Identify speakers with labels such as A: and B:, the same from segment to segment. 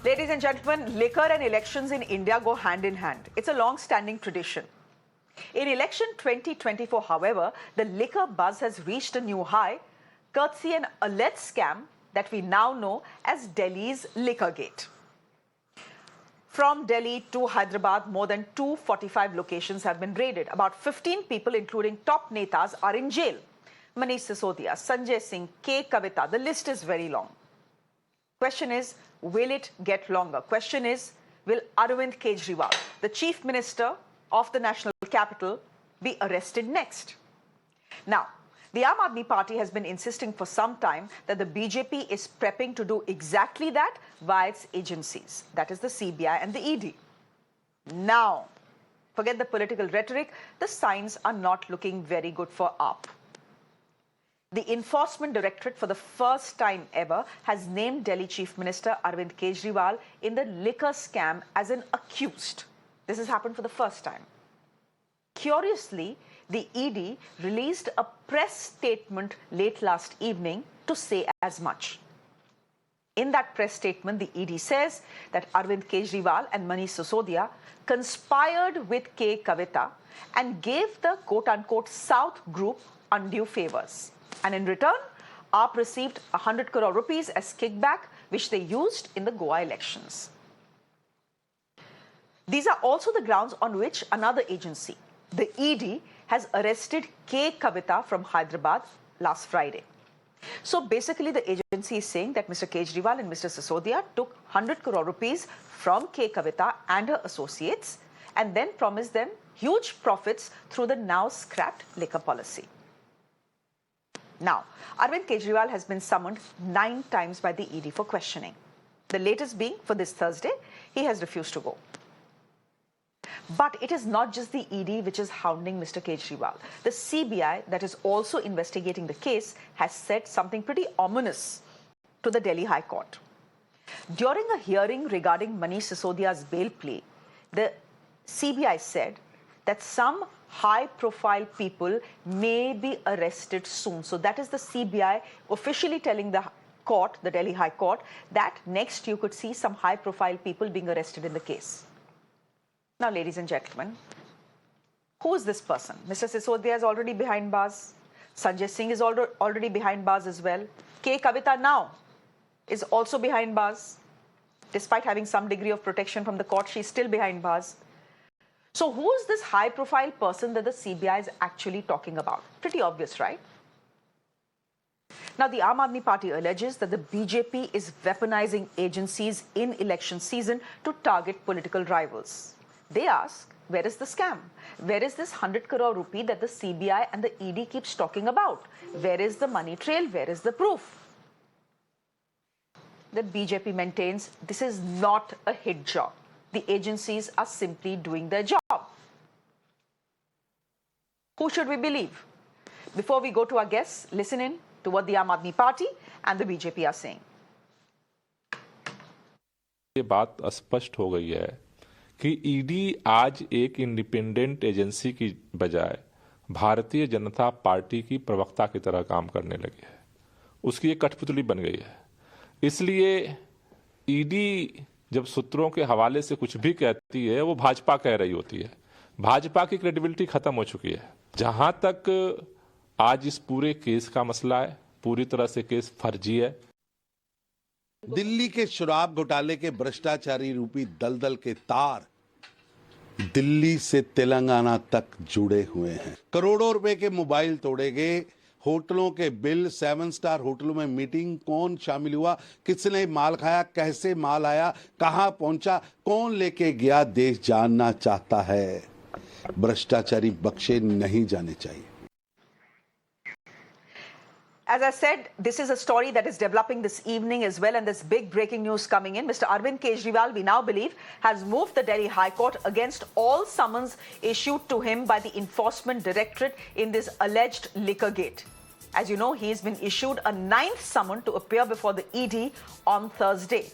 A: Ladies and gentlemen, liquor and elections in India go hand in hand. It's a long-standing tradition. In election 2024, however, the liquor buzz has reached a new high, courtesy an alleged scam that we now know as Delhi's Liquorgate. From Delhi to Hyderabad, more than 245 locations have been raided. About 15 people, including top netas, are in jail. Manish Sisodia, Sanjay Singh, K. Kavita, the list is very long. Question is, will it get longer? Question is, will Arvind Kejriwal, the Chief Minister of the national capital, be arrested next? Now, the Aam Aadmi Party has been insisting for some time that the BJP is prepping to do exactly that via its agencies, that is the CBI and the ED. Now, forget the political rhetoric, the signs are not looking very good for AAP. The Enforcement Directorate, for the first time ever, has named Delhi Chief Minister Arvind Kejriwal in the liquor scam as an accused. This has happened for the first time. Curiously, the ED released a press statement late last evening to say as much. In that press statement, the ED says that Arvind Kejriwal and Manish Sisodia conspired with K. Kavita and gave the quote-unquote South group undue favors. And in return, AAP received 100 crore rupees as kickback, which they used in the Goa elections. These are also the grounds on which another agency, the ED, has arrested K. Kavita from Hyderabad last Friday. So basically, the agency is saying that Mr. Kejriwal and Mr. Sisodia took 100 crore rupees from K. Kavita and her associates and then promised them huge profits through the now scrapped liquor policy. Now, Arvind Kejriwal has been summoned 9 times by the ED for questioning. The latest being for this Thursday, he has refused to go. But it is not just the ED which is hounding Mr. Kejriwal. The CBI, that is also investigating the case, has said something pretty ominous to the Delhi High Court. During a hearing regarding Manish Sisodia's bail plea, the CBI said that some high-profile people may be arrested soon. So that is the CBI officially telling the court, the Delhi High Court, that next you could see some high-profile people being arrested in the case. Now, ladies and gentlemen, who is this person? Mr. Sisodia is already behind bars. Sanjay Singh is already behind bars as well. K. Kavita now is also behind bars. Despite having some degree of protection from the court, she's still behind bars. So who is this high-profile person that the CBI is actually talking about? Pretty obvious, right? Now, the Aam Aadmi Party alleges that the BJP is weaponizing agencies in election season to target political rivals. They ask, where is the scam? Where is this 100 crore rupee that the CBI and the ED keeps talking about? Where is the money trail? Where is the proof? The BJP maintains this is not a hit job. The agencies are simply doing their job. Who should we believe? Before we go to our guests, listen in to what the Aam Aadmi Party and the BJP are saying.
B: ये बात स्पष्ट हो गई है कि ED आज एक independent agency की बजाय भारतीय जनता पार्टी की प्रवक्ता की तरह काम करने लगी है। उसकी एक कठपुतली बन गई है। इसलिए ईडी जब सूत्रों के हवाले से कुछ भी कहती है, वो भाजपा कह रही होती है। भाजपा की क्रेडिबिलिटी खत्म हो चुकी है। जहां तक आज इस पूरे केस का मसला है, पूरी तरह से केस फर्जी है।
C: दिल्ली के शराब घोटाले के भ्रष्टाचारी रूपी दलदल के तार दिल्ली से तेलंगाना तक जुड़े हुए हैं। करोड़ों रुपए के मोबाइल तोड़े गए, होटलों के बिल, 7 स्टार होटलों में मीटिंग, कौन शामिल हुआ, किसने माल खाया, कैसे माल आया, कहां पहुंचा, कौन लेके गया, देश जानना चाहता है। भ्रष्टाचारी बख्शे नहीं जाने चाहिए।
A: As I said, this is a story that is developing this evening as well, and there's big breaking news coming in. Mr. Arvind Kejriwal, we now believe, has moved the Delhi High Court against all summons issued to him by the Enforcement Directorate in this alleged Liquorgate. As you know, he's been issued a 9th summon to appear before the ED on Thursday.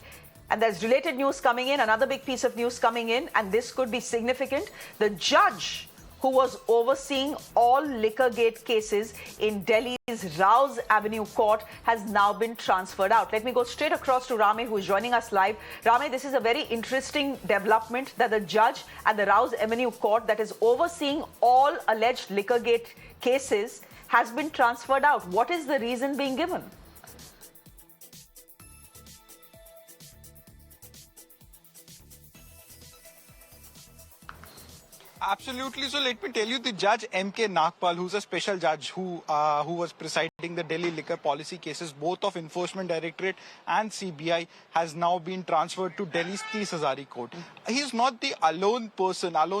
A: And there's related news coming in, another big piece of news coming in, and this could be significant. The judge who was overseeing all Liquorgate cases in Delhi's Rouse Avenue court, has now been transferred out. Let me go straight across to Rame, who is joining us live. Rame, this is a very interesting development that the judge at the Rouse Avenue court that is overseeing all alleged Liquorgate cases has been transferred out. What is the reason being given?
D: Absolutely. So let me tell you, the judge M.K. Nagpal, who's a special judge who was presiding the Delhi liquor policy cases, both of Enforcement Directorate and CBI, has now been transferred to Delhi's 30 Hazari court. He's not the alone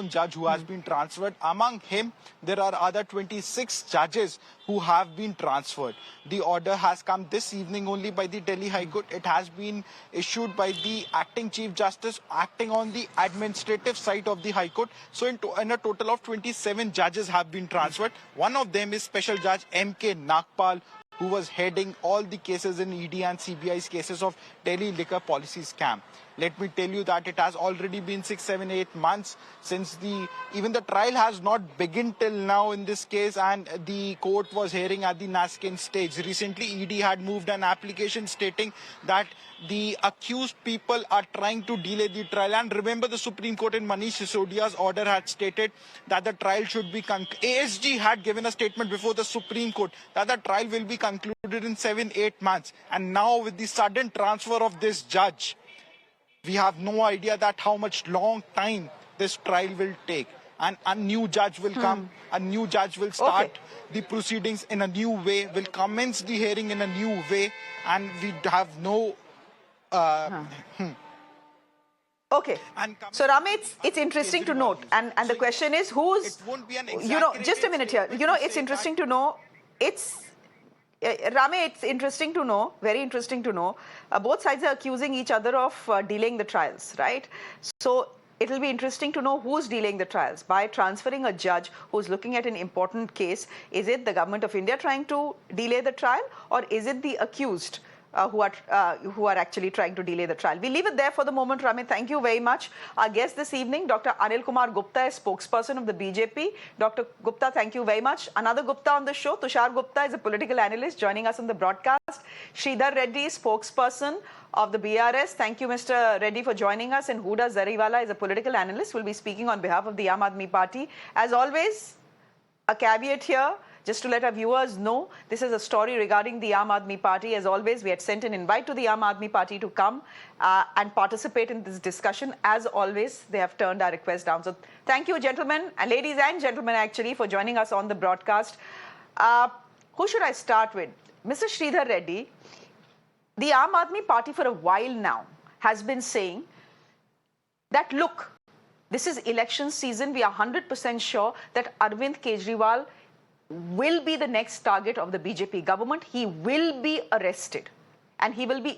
D: judge who has been transferred. Among him, there are other 26 judges who have been transferred. The order has come this evening only by the Delhi High Court. It has been issued by the acting Chief Justice acting on the administrative side of the High Court. So in a total of 27 judges have been transferred. One of them is Special Judge M.K. Nagpal, who was heading all the cases in ED and CBI's cases of Delhi liquor policy scam. Let me tell you that it has already been 6, 7, 8 months since even the trial has not begun till now in this case, and the court was hearing at the nascent stage. Recently, ED had moved an application stating that the accused people are trying to delay the trial. And remember, the Supreme Court in Manish Sisodia's order had stated that the trial should be ASG had given a statement before the Supreme Court that the trial will be concluded in 7, 8 months. And now with the sudden transfer of this judge, we have no idea that how much long time this trial will take. And a new judge will come, a new judge will start the proceedings in a new way, will commence the hearing in a new way, and we have no...
A: Okay. So, Rame, it's interesting to note. And the question is, who's... just a minute here. It's interesting to know. Rame, it's interesting to know, very interesting to know. Both sides are accusing each other of delaying the trials, right? So it'll be interesting to know who's delaying the trials. By transferring a judge who's looking at an important case, is it the government of India trying to delay the trial, or is it the accused who are actually trying to delay the trial? We leave it there for the moment, Rame. Thank you very much. Our guest this evening, Dr. Anil Kumar Gupta, is spokesperson of the BJP. Dr. Gupta, thank you very much. Another Gupta on the show, Tushar Gupta, is a political analyst joining us on the broadcast. Sridhar Reddy, spokesperson of the BRS. Thank you, Mr. Reddy, for joining us. And Huda Zariwala is a political analyst, will be speaking on behalf of the Aam Aadmi Party. As always, a caveat here, just to let our viewers know, this is a story regarding the Aam Aadmi Party. As always, we had sent an invite to the Aam Aadmi Party to come and participate in this discussion. As always, they have turned our request down. So thank you, gentlemen, and ladies and gentlemen, actually, for joining us on the broadcast. Who should I start with? Mr. Sridhar Reddy, the Aam Aadmi Party for a while now has been saying that, look, this is election season. We are 100% sure that Arvind Kejriwal will be the next target of the BJP government. He will be arrested, and he will be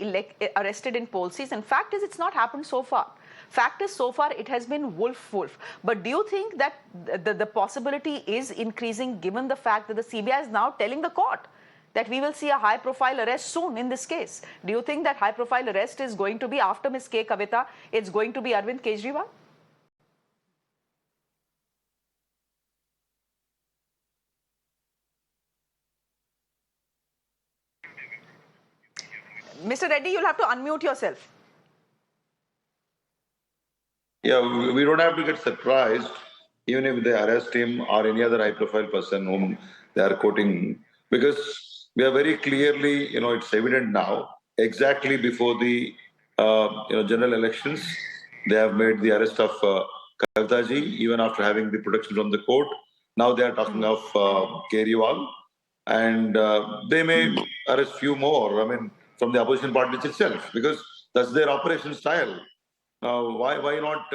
A: arrested in policies. And fact is, it's not happened so far. Fact is, so far, it has been wolf. But do you think that the possibility is increasing given the fact that the CBI is now telling the court that we will see a high-profile arrest soon in this case? Do you think that high-profile arrest is going to be after Ms. K. Kavita, it's going to be Arvind Kejriwal? Mr. Reddy, you'll have to unmute yourself.
E: Yeah, we don't have to get surprised even if they arrest him or any other high-profile person whom they are quoting, because we are very clearly, it's evident now, exactly before the general elections, they have made the arrest of Kavita ji, even after having the protection from the court. Now they are talking of Kejriwal, and they may arrest few more, from the opposition parties itself, because that's their operation style. Why not?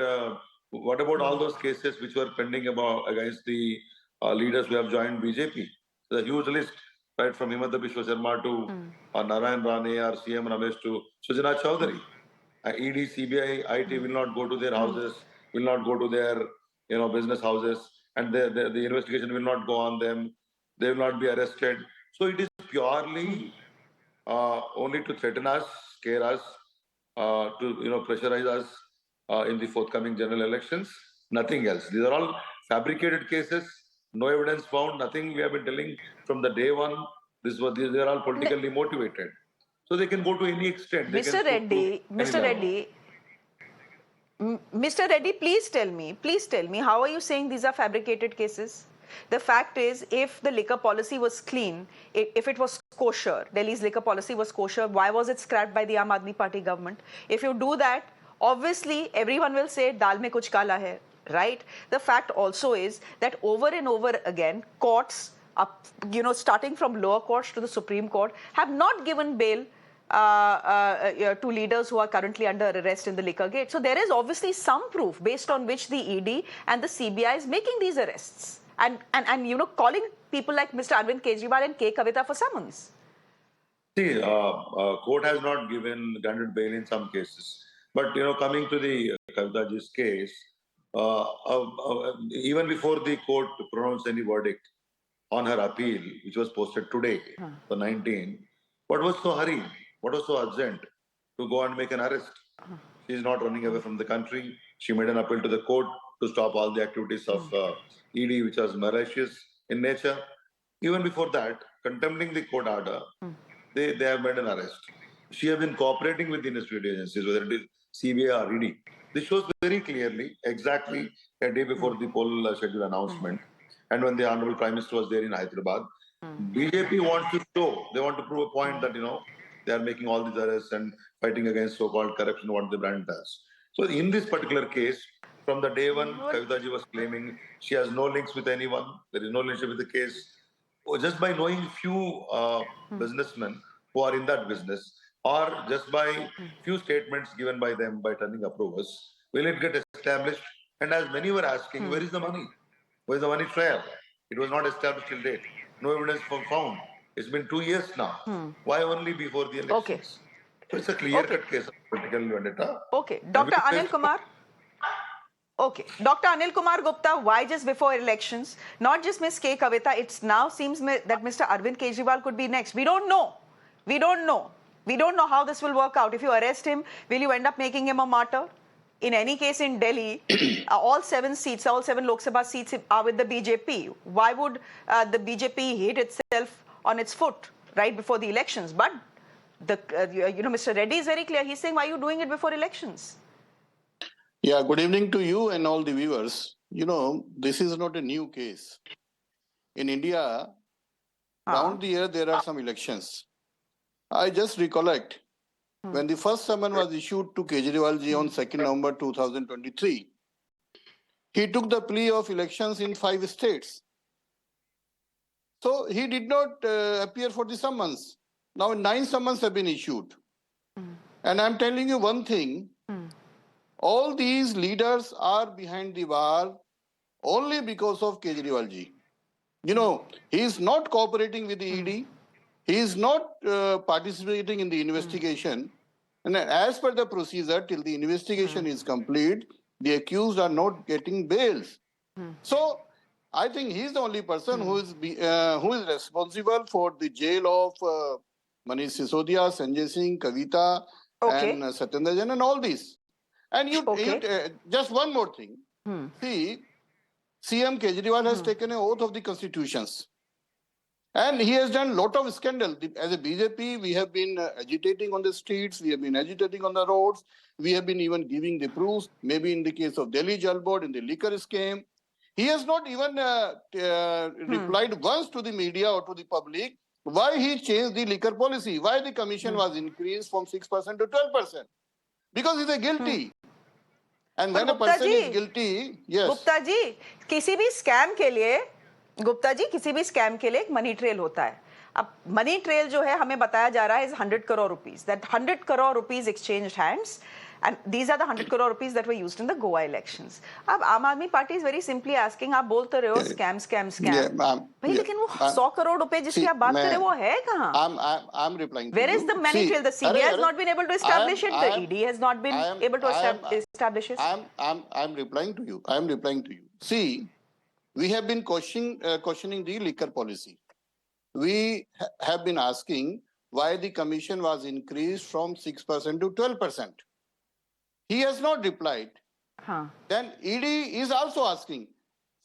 E: What about all those cases which were pending against the leaders who have joined BJP? There's a huge list, right, from Himanta Biswa Sharma to Narayan Rane or CM Ramesh to Sujana Chowdhury. ED, CBI, IT will not go to their houses, will not go to their business houses, and the investigation will not go on them. They will not be arrested. So it is purely only to threaten us, scare us, to pressurize us in the forthcoming general elections. Nothing else. These are all fabricated cases, no evidence found, nothing. We have been telling from the day one. These are all politically motivated. So they can go to any extent. They can
A: Mr.
E: prove
A: Reddy,
E: any
A: Mr.
E: level.
A: Reddy, Mr. Reddy, please tell me, how are you saying these are fabricated cases? The fact is, if the liquor policy was clean, if it was kosher, Delhi's liquor policy was kosher, why was it scrapped by the Aam Aadmi Party government? If you do that, obviously everyone will say, dal mein kuch kala hai, right? The fact also is that over and over again, courts, starting from lower courts to the Supreme Court, have not given bail to leaders who are currently under arrest in the Liquorgate. So there is obviously some proof based on which the ED and the CBI is making these arrests and calling people like Mr. Arvind Kejriwal and K. Kavita for summons.
E: See, court has not granted bail in some cases. But, coming to the Kavitaji's case, even before the court pronounced any verdict on her appeal, which was posted today, the 19th, what was so hurry? What was so urgent to go and make an arrest? She is not running away from the country. She made an appeal to the court to stop all the activities of ED, which was malicious in nature. Even before that, contemplating the court order, they have made an arrest. She has been cooperating with the investigative agencies, whether it is CBI or ED. This shows very clearly, exactly a day before the poll schedule announcement, and when the Honorable Prime Minister was there in Hyderabad, BJP wants to show, they want to prove a point that, they are making all these arrests and fighting against so-called corruption, what the brand does. So in this particular case, from the day one, Kavitaji was claiming she has no links with anyone, there is no relationship with the case. Just by knowing few businessmen who are in that business, or just by few statements given by them by turning approvers, will it get established? And as many were asking, where is the money? Where is the money trail? It was not established till date. No evidence found. It's been 2 years now. Why only before the elections?
A: Okay.
E: So it's a clear-cut case of political vendetta.
A: Okay. Dr. Anil Kumar? Okay. Dr. Anil Kumar Gupta, why just before elections? Not just Ms. K. Kavita, it now seems that Mr. Arvind Kejriwal could be next. We don't know. We don't know how this will work out. If you arrest him, will you end up making him a martyr? In any case, in Delhi, all 7 Lok Sabha seats are with the BJP. Why would the BJP hit itself on its foot right before the elections? But Mr. Reddy is very clear. He's saying, why are you doing it before elections?
F: Yeah, good evening to you and all the viewers. This is not a new case. In India, around the year, there are some elections. I just recollect when the first summon was issued to Kejriwal ji on 2nd November 2023, he took the plea of elections in 5 states. So he did not appear for the summons. Now 9 summons have been issued. And I'm telling you one thing, all these leaders are behind the bar only because of Kejriwal ji. He is not cooperating with the ED. He is not participating in the investigation. And as per the procedure, till the investigation is complete, the accused are not getting bails. So I think he is the only person who is responsible for the jail of Manish Sisodia, Sanjay Singh, Kavita, and Satyendra Jain and all these. And just one more thing. See, CM Kejriwal has taken an oath of the constitutions. And he has done a lot of scandal. As a BJP, we have been agitating on the streets, we have been agitating on the roads, we have been even giving the proofs, maybe in the case of Delhi Jal Board, in the liquor scheme. He has not even replied once to the media or to the public why he changed the liquor policy, why the commission was increased from 6% to 12%. Because he's a guilty. And when a person is guilty, yes.
A: Gupta ji, किसी भी scam के लिए गुप्ता जी किसी भी scam के लिए एक money trail होता है. अब मनी ट्रेल जो है हमें बताया जा रहा है is 100 crore rupees. That 100 crore rupees exchanged hands, and these are the 100 crore rupees that were used in the Goa elections. अब आम आदमी party is very simply asking, आप बोलते रहे हो scam. भाई लेकिन वो 100 crore रुपए जिसकी आप बात कर रहे हो वो है कहाँ?
F: I'm replying.
A: Where is the money trail? The CBI has not been able to establish it. The ED has not been able to establish it.
F: I'm replying to you. See, we have been questioning the liquor policy. We have been asking why the commission was increased from 6% to 12%. He has not replied. Then ED is also asking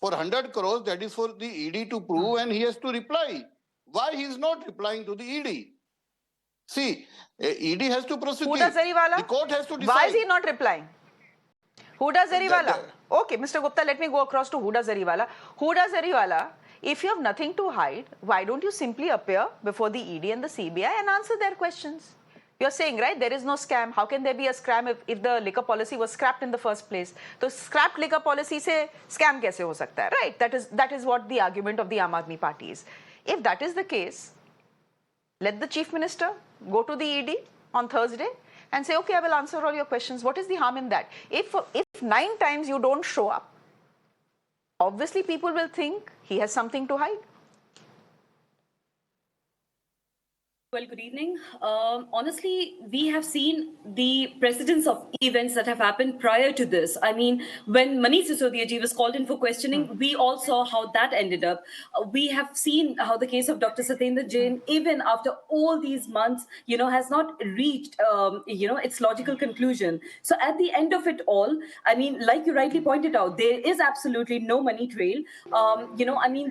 F: For 100 crores, that is for the ED to prove, and he has to reply. Why he is not replying to the ED? See, ED has to prosecute.
A: Who does Jariwala?
F: The court has to decide.
A: Why is he not replying? Who does Jariwala?
F: That-
A: Okay, Mr. Gupta, let me go across to who does Jariwala. Who does Jariwala? If you have nothing to hide, why don't you simply appear before the ED and the CBI and answer their questions? You're saying, right, there is no scam. How can there be a scam if the liquor policy was scrapped in the first place? So scrapped liquor policy se scam kaise ho sakta hai, right? That is what the argument of the Aam Aadmi Party is. If that is the case, let the Chief Minister go to the ED on Thursday and say, okay, I will answer all your questions. What is the harm in that? If 9 times you don't show up, obviously people will think he has something to hide.
G: Well, good evening. Honestly, we have seen the precedence of events that have happened prior to this. I mean, when Manish Sisodia ji was called in for questioning, we all saw how that ended up. We have seen how the case of Dr. Satyendra Jain, even after all these months, has not reached, its logical conclusion. So at the end of it all, I mean, like you rightly pointed out, there is absolutely no money trail.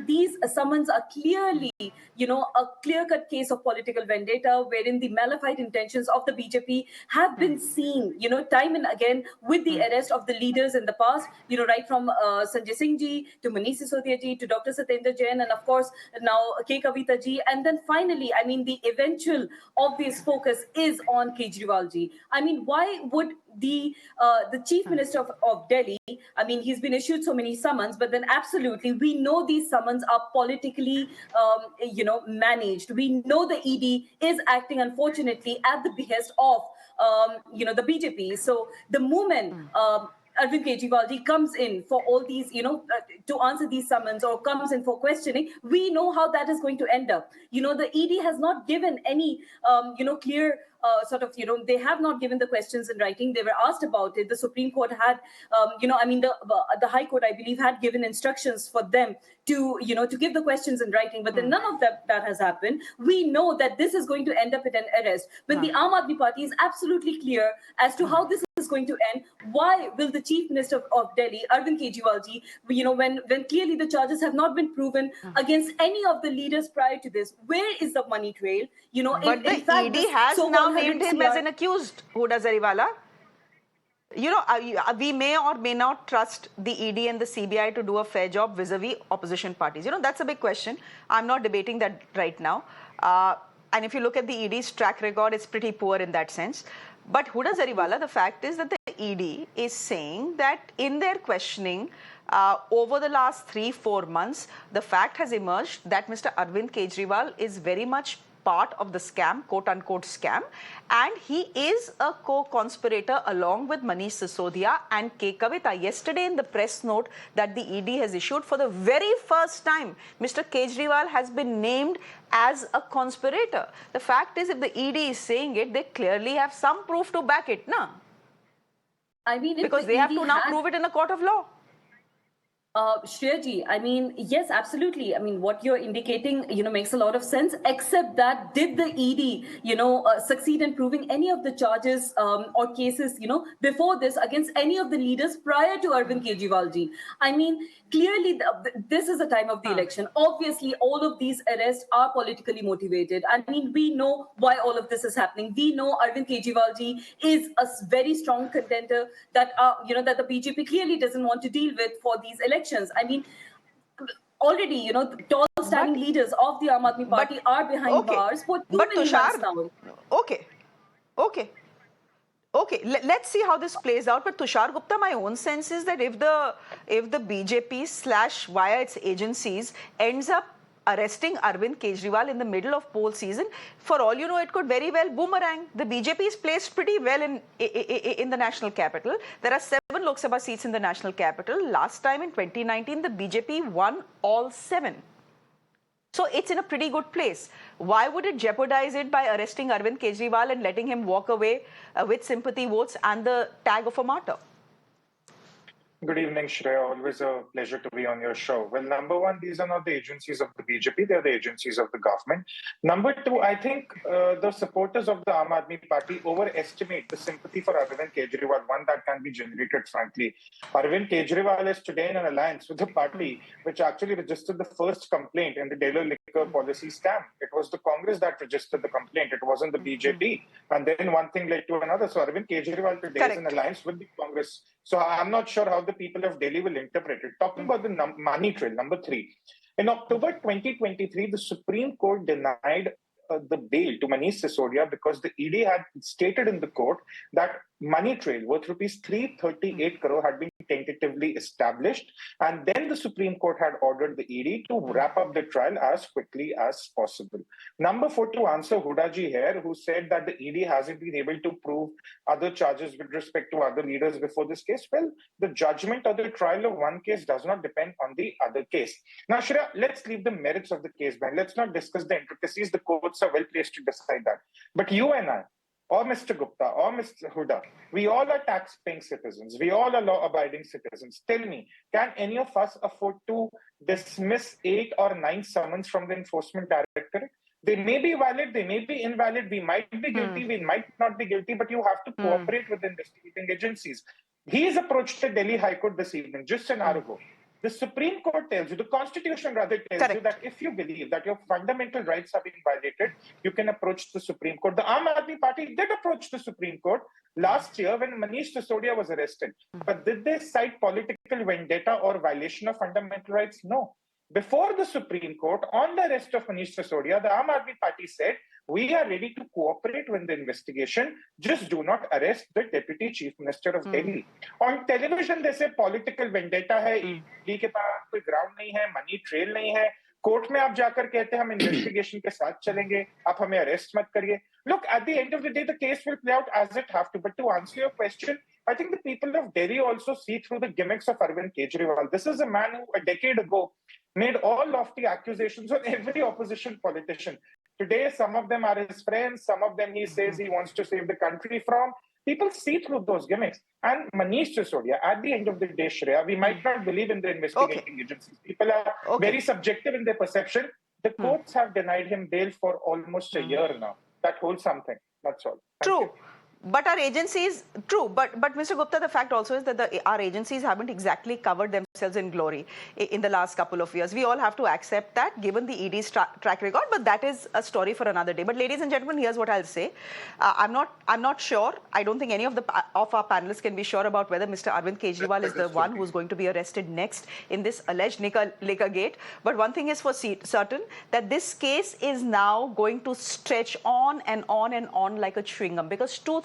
G: These summons are clearly, a clear-cut case of political vendetta, wherein the malified intentions of the BJP have been seen, time and again with the arrest of the leaders in the past, right from Sanjay Singh ji to Manish Sisodia ji to Dr. Satyendra Jain, and of course now K. Kavita ji, and then finally, I mean, the eventual obvious focus is on Kejriwal ji. I mean, why would the Chief Minister of Delhi, I mean, he's been issued so many summons, but then absolutely, we know these summons are politically, managed. We know the ED is acting, unfortunately, at the behest of, the BJP. So the moment Arvind Kejriwal ji comes in for all these, to answer these summons or comes in for questioning, we know how that is going to end up. The ED has not given any, clear they have not given the questions in writing. They were asked about it. The Supreme Court had, the High Court, I believe, had given instructions for them to give the questions in writing. But then none of that has happened. We know that this is going to end up in an arrest. When the Aam Aadmi Party is absolutely clear as to how this is going to end, why will the Chief Minister of Delhi, Arvind Kejriwal ji, when clearly the charges have not been proven against any of the leaders prior to this, where is the money trail?
A: But the ED has now named him as an accused, Huda Jariwala. We may or may not trust the ED and the CBI to do a fair job vis-a-vis opposition parties. That's a big question. I'm not debating that right now. And if you look at the ED's track record, it's pretty poor in that sense. But Huda Jariwala, the fact is that the ED is saying that in their questioning, over the last 3-4 months, the fact has emerged that Mr. Arvind Kejriwal is very much part of the scam, quote-unquote scam, and he is a co-conspirator along with Manish Sisodia and K. Kavita. Yesterday in the press note that the ED has issued, for the very first time, Mr. Kejriwal has been named as a conspirator. The fact is, if the ED is saying it, they clearly have some proof to back it, na?
G: I mean,
A: because they have to now prove it in a court of law.
G: Shreya ji, I mean, yes, absolutely. I mean, what you're indicating, makes a lot of sense, except that did the ED, succeed in proving any of the charges or cases, before this against any of the leaders prior to Arvind Kejriwal ji? I mean, clearly, this is the time of the election. Obviously, all of these arrests are politically motivated. I mean, we know why all of this is happening. We know Arvind Kejriwal ji is a very strong contender that, that the BJP clearly doesn't want to deal with for these elections. I mean, already, the tall standing leaders of the Aam Aadmi Party are behind bars for too many months now.
A: Okay. Let's see how this plays out. But Tushar Gupta, my own sense is that if the BJP / via its agencies ends up arresting Arvind Kejriwal in the middle of poll season, for all you know, it could very well boomerang. The BJP is placed pretty well in the national capital. There are 7 Lok Sabha seats in the national capital. Last time in 2019, the BJP won all 7. So it's in a pretty good place. Why would it jeopardize it by arresting Arvind Kejriwal and letting him walk away with sympathy votes and the tag of a martyr?
H: Good evening, Shreya. Always a pleasure to be on your show. Well, number one, these are not the agencies of the BJP, they're the agencies of the government. Number two, I think the supporters of the Aam Aadmi Party overestimate the sympathy for Arvind Kejriwal, one that can be generated, frankly. Arvind Kejriwal is today in an alliance with the party which actually registered the first complaint in the Delhi liquor policy scam. It was the Congress that registered the complaint. It wasn't the BJP. And then one thing led to another. So Arvind Kejriwal today is in alliance with the Congress. So I'm not sure how the people of Delhi will interpret it. Talking about the money trail, number three. In October 2023, the Supreme Court denied the bail to Manish Sisodia because the ED had stated in the court that money trail worth rupees 338 crore had been tentatively established, and then the Supreme Court had ordered the ED to wrap up the trial as quickly as possible. Number four, to answer Hudaji here, who said that the ED hasn't been able to prove other charges with respect to other leaders before this case. Well, the judgment or the trial of one case does not depend on the other case. Now, Shreya, let's leave the merits of the case, man. Let's not discuss the intricacies. The courts are well placed to decide that. But you and I, or Mr. Gupta, or Mr. Huda, we all are tax-paying citizens. We all are law-abiding citizens. Tell me, can any of us afford to dismiss 8 or 9 summons from the Enforcement Directorate? They may be valid, they may be invalid, we might be guilty, we might not be guilty, but you have to cooperate with the investigating agencies. He's approached the Delhi High Court this evening, just an hour ago. The Supreme Court tells you, the Constitution rather tells you that if you believe that your fundamental rights are being violated, you can approach the Supreme Court. The Aam Aadmi Party did approach the Supreme Court last year when Manish Sisodia was arrested. But did they cite political vendetta or violation of fundamental rights? No. Before the Supreme Court, on the arrest of Manish Sisodia, the Aam Aadmi Party said, we are ready to cooperate with the investigation, just do not arrest the Deputy Chief Minister of Delhi. On television, they say political vendetta hai, ED के पास कोई ground नहीं है, money trail नहीं है, court में आप जाकर कहते हैं हम इन्वेस्टिगेशन के साथ चलेंगे, आप हमें अरेस्ट मत करिए. Look, at the end of the day, the case will play out as it have to. But to answer your question, I think the people of Delhi also see through the gimmicks of Arvind Kejriwal. This is a man who, a decade ago, made all lofty accusations on every opposition politician. Today, some of them are his friends, some of them he says he wants to save the country from. People see through those gimmicks. And Manish Sisodia, at the end of the day, Shreya, we might not believe in the investigating agencies. People are very subjective in their perception. The courts have denied him bail for almost a year now. That holds something. That's all. Thank you.
A: But our agencies, but Mr. Gupta, the fact also is that our agencies haven't exactly covered themselves in glory in the last couple of years. We all have to accept that, given the ED's track record, but that is a story for another day. But ladies and gentlemen, here's what I'll say. I'm not sure. I don't think any of our panelists can be sure about whether Mr. Arvind Kejriwal is the one who's going to be arrested next in this alleged Liquorgate. But one thing is for certain, that this case is now going to stretch on and on and on like a chewing gum, because two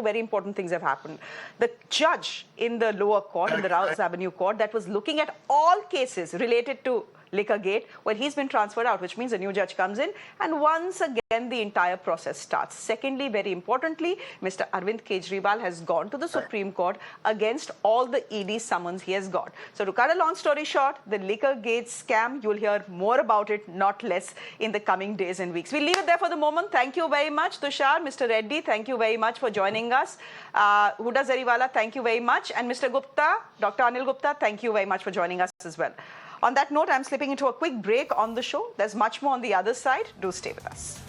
A: very important things have happened. The judge in the lower court, in the Rouse Avenue court, that was looking at all cases related to Liquorgate, well, he's been transferred out, which means a new judge comes in, and once again the entire process starts. Secondly, very importantly, Mr. Arvind Kejriwal has gone to the Supreme Court against all the ED summons he has got. So to cut a long story short, the Liquorgate scam, you'll hear more about it, not less, in the coming days and weeks. We'll leave it there for the moment. Thank you very much, Tushar. Mr. Reddy, thank you very much for joining us. Huda Zariwala, thank you very much. And Mr. Gupta, Dr. Anil Gupta, thank you very much for joining us as well. On that note, I'm slipping into a quick break on the show. There's much more on the other side. Do stay with us.